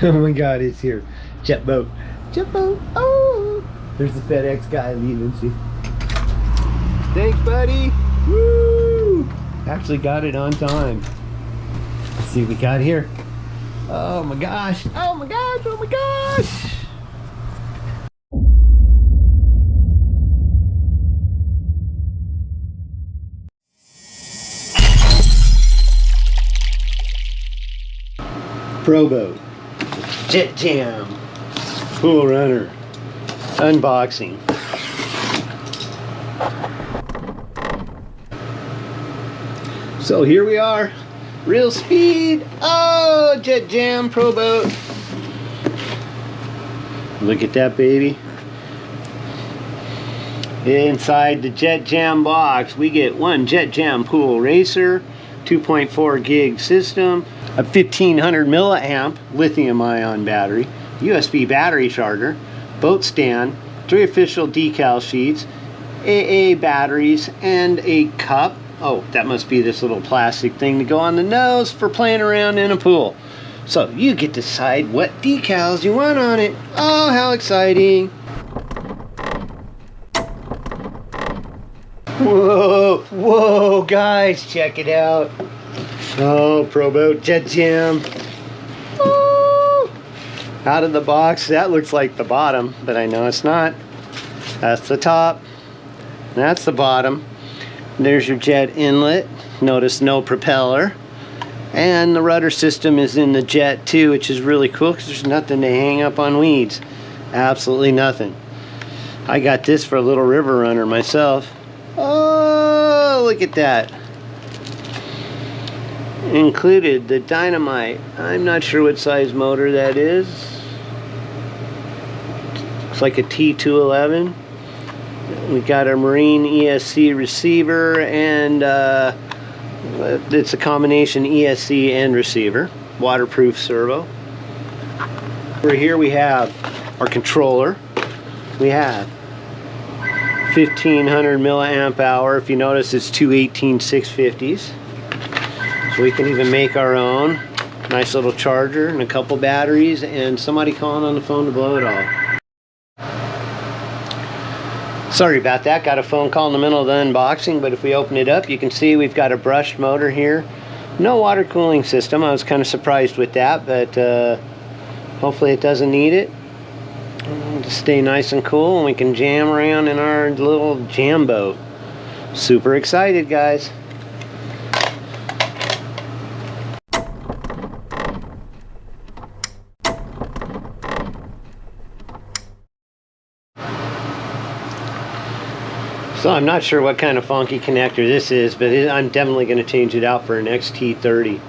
Oh my god, it's here. JetBoat. JetBoat. Oh! There's the FedEx guy leaving. See? Thanks, buddy. Woo! Actually got it on time. Let's see what we got here. Oh my gosh. Oh my gosh. Oh my gosh. ProBoat Jet Jam Pool Runner unboxing. So here we are, real speed. Oh, Jet Jam ProBoat. Look at that baby. Inside the Jet Jam box, we get one Jet Jam pool racer, 2.4 gig system, a 1500 milliamp lithium ion battery, USB battery charger, boat stand, 3 official decal sheets, AA batteries, and a cup. Oh, that must be this little plastic thing to go on the nose for playing around in a pool. So you get to decide what decals you want on it. Oh, how exciting. Whoa, whoa, guys, check it out. Oh, ProBoat Jet Jam. Woo! Out of the box, that looks like the bottom, but I know it's not. That's the top. That's the bottom. There's your jet inlet. Notice no propeller. And the rudder system is in the jet too, which is really cool because there's nothing to hang up on weeds. Absolutely nothing. I got this for a little river runner myself. Oh, look at that. Included the dynamite. I'm not sure what size motor that is. Looks like a T211. We got a marine ESC receiver, and it's a combination ESC and receiver. Waterproof servo. Over here we have our controller. We have 1500 milliamp hour. If you notice, it's two 18650s. So we can even make our own. Nice little charger and a couple batteries and somebody calling on the phone to blow it all. Sorry about that, got a phone call in the middle of the unboxing, but if we open it up, you can see we've got a brushed motor here. No water cooling system. I was kind of surprised with that, but hopefully it doesn't need it. To stay nice and cool, and we can jam around in our little jam boat. Super excited, guys. So I'm not sure what kind of funky connector this is, but I'm definitely going to change it out for an XT30.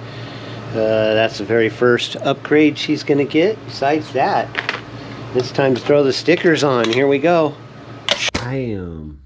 That's the very first upgrade she's going to get. Besides that, it's time to throw the stickers on. Here we go. I am.